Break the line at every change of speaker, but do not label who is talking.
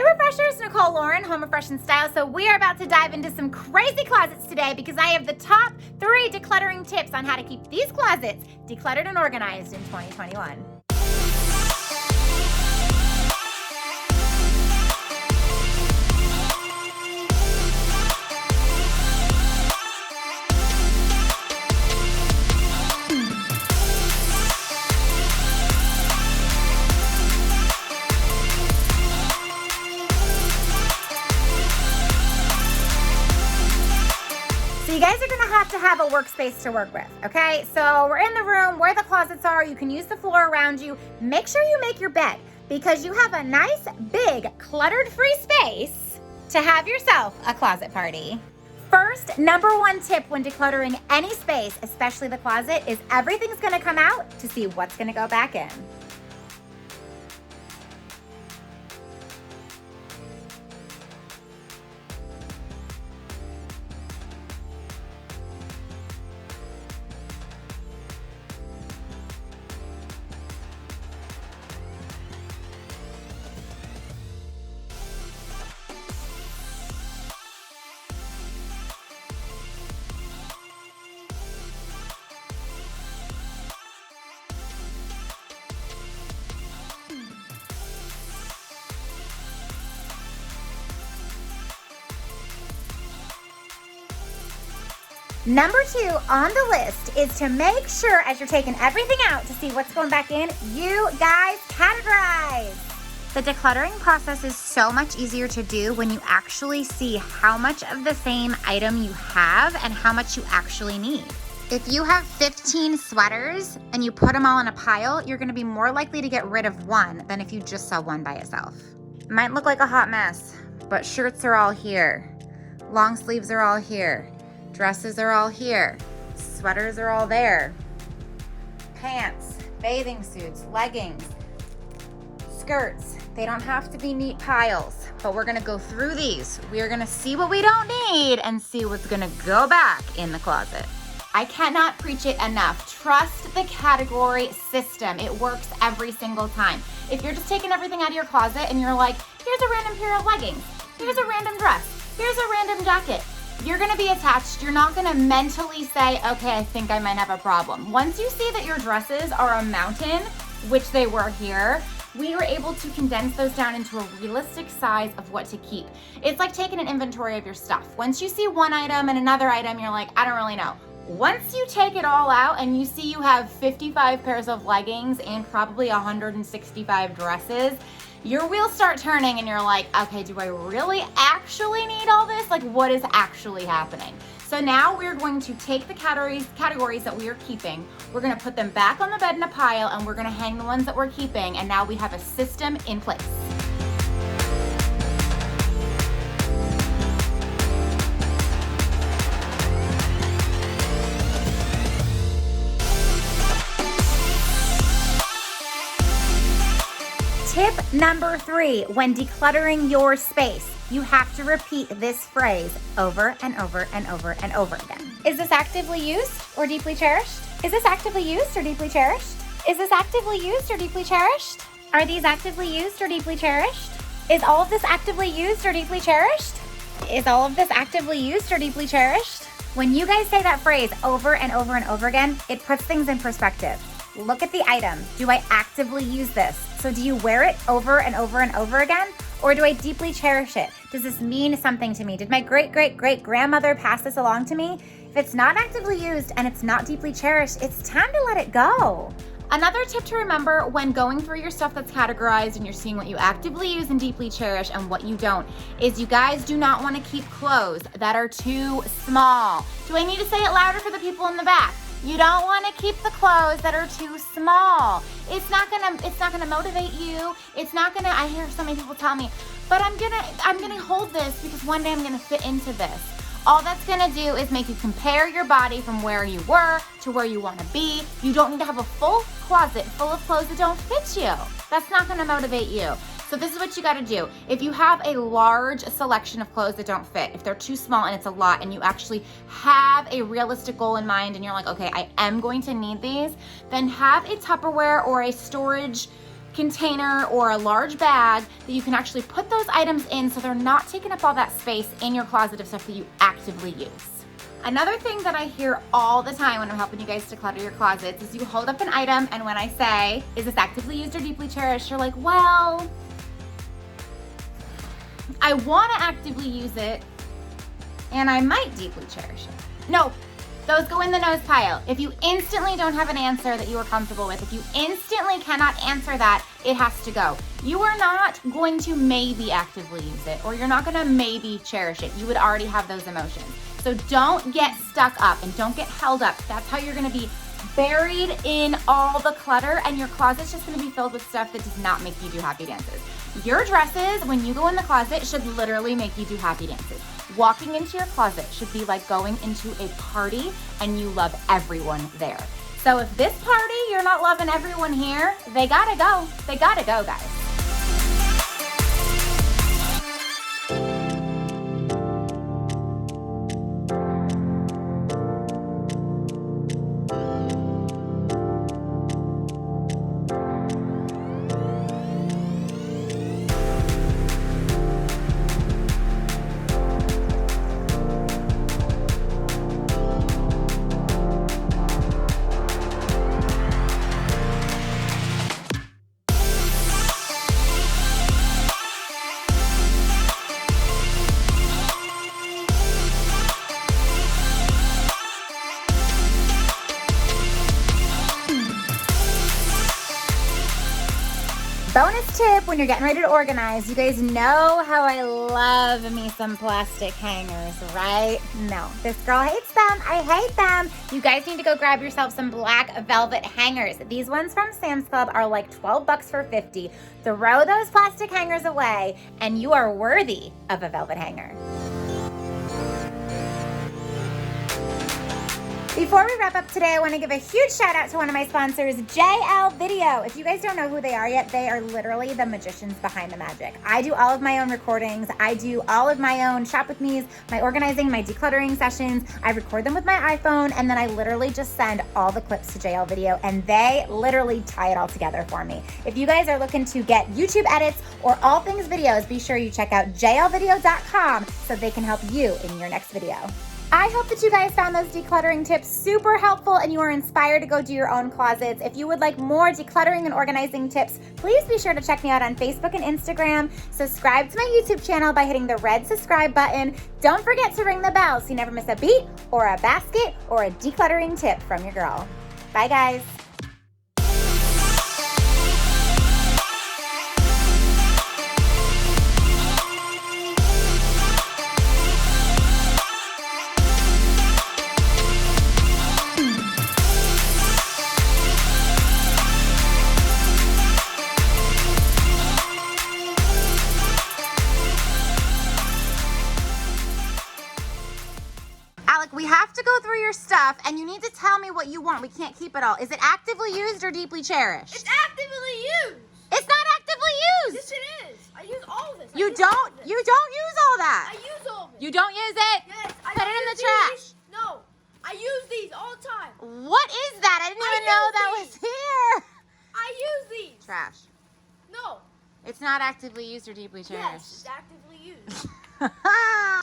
Hey Refreshers, Nicole Lauren, Home Refreshing Style. So we are about to dive into some crazy closets today because I have the top 3 decluttering tips on how to keep these closets decluttered and organized in 2021. So you guys are gonna have a workspace to work with, okay? So we're in the room where the closets are. You can use the floor around you. Make sure you make your bed because you have a nice, big, cluttered-free space to have yourself a closet party. First, number 1 tip when decluttering any space, especially the closet, is everything's gonna come out to see what's gonna go back in. Number 2 on the list is to make sure as you're taking everything out to see what's going back in, you guys categorize. The decluttering process is so much easier to do when you actually see how much of the same item you have and how much you actually need. If you have 15 sweaters and you put them all in a pile, you're gonna be more likely to get rid of one than if you just saw one by itself. It might look like a hot mess, but shirts are all here. Long sleeves are all here. Dresses are all here. Sweaters are all there. Pants, bathing suits, leggings, skirts. They don't have to be neat piles, but we're gonna go through these. We are gonna see what we don't need and see what's gonna go back in the closet. I cannot preach it enough. Trust the category system. It works every single time. If you're just taking everything out of your closet and you're like, here's a random pair of leggings, here's a random dress, here's a random jacket, you're gonna be attached. You're not gonna mentally say, okay, I think I might have a problem. Once you see that your dresses are a mountain, which they were here, we were able to condense those down into a realistic size of what to keep. It's like taking an inventory of your stuff. Once you see one item and another item, you're like, I don't really know. Once you take it all out and you see you have 55 pairs of leggings and probably 165 dresses, your wheels start turning and you're like, okay, do I really actually need all this? Like, what is actually happening? So now we're going to take the categories that we are keeping, we're gonna put them back on the bed in a pile, and we're gonna hang the ones that we're keeping, and now we have a system in place. Tip number 3, when decluttering your space, you have to repeat this phrase over and over and over and over again. Is this actively used or deeply cherished? Is this actively used or deeply cherished? Is this actively used or deeply cherished? Are these actively used or deeply cherished? Is all of this actively used or deeply cherished? Is all of this actively used or deeply cherished? When you guys say that phrase over and over and over again, it puts things in perspective. Look at the item. Do I actively use this? So do you wear it over and over and over again? Or do I deeply cherish it? Does this mean something to me? Did my great-great-great-grandmother pass this along to me? If it's not actively used and it's not deeply cherished, it's time to let it go. Another tip to remember when going through your stuff that's categorized and you're seeing what you actively use and deeply cherish and what you don't, is you guys do not want to keep clothes that are too small. Do I need to say it louder for the people in the back? You don't want to keep the clothes that are too small. It's not gonna motivate you. It's not gonna, I hear so many people tell me, but I'm gonna hold this because one day I'm gonna fit into this. All that's gonna do is make you compare your body from where you were to where you wanna be. You don't need to have a full closet full of clothes that don't fit you. That's not gonna motivate you. So this is what you gotta do. If you have a large selection of clothes that don't fit, if they're too small and it's a lot and you actually have a realistic goal in mind and you're like, okay, I am going to need these, then have a Tupperware or a storage container or a large bag that you can actually put those items in so they're not taking up all that space in your closet of stuff that you actively use. Another thing that I hear all the time when I'm helping you guys declutter your closets is you hold up an item and when I say, is this actively used or deeply cherished? You're like, well, I want to actively use it and I might deeply cherish it. No, those go in the nose pile. If you instantly don't have an answer that you are comfortable with, if you instantly cannot answer that, it has to go. You are not going to maybe actively use it, or you're not gonna maybe cherish it. You would already have those emotions. So don't get stuck up and don't get held up. That's how you're gonna be buried in all the clutter and your closet's just gonna be filled with stuff that does not make you do happy dances. Your dresses, when you go in the closet, should literally make you do happy dances. Walking into your closet should be like going into a party and you love everyone there. So if this party, you're not loving everyone here, they gotta go. They gotta go, guys. Bonus tip when you're getting ready to organize, you guys know how I love me some plastic hangers, right? No, this girl hates them. I hate them. You guys need to go grab yourself some black velvet hangers. These ones from Sam's Club are like 12 bucks for 50. Throw those plastic hangers away and you are worthy of a velvet hanger. Before we wrap up today, I want to give a huge shout out to one of my sponsors, JL Video. If you guys don't know who they are yet, they are literally the magicians behind the magic. I do all of my own recordings. I do all of my own shop with me's, my organizing, my decluttering sessions. I record them with my iPhone and then I literally just send all the clips to JL Video and they literally tie it all together for me. If you guys are looking to get YouTube edits or all things videos, be sure you check out jlvideo.com so they can help you in your next video. I hope that you guys found those decluttering tips super helpful and you are inspired to go do your own closets. If you would like more decluttering and organizing tips, please be sure to check me out on Facebook and Instagram. Subscribe to my YouTube channel by hitting the red subscribe button. Don't forget to ring the bell so you never miss a beat or a basket or a decluttering tip from your girl. Bye, guys. We have to go through your stuff and you need to tell me what you want. We can't keep it all. Is it actively used or deeply cherished?
It's actively used.
It's not actively used.
Yes, it is. I use all of this.
You don't use all that.
I use all of it.
You don't use it?
Yes.
Put it in the trash.
No. I use these all the time.
What is that? I didn't even know that was here.
I use these.
Trash.
No.
It's not actively used or deeply cherished.
Yes, it's actively used.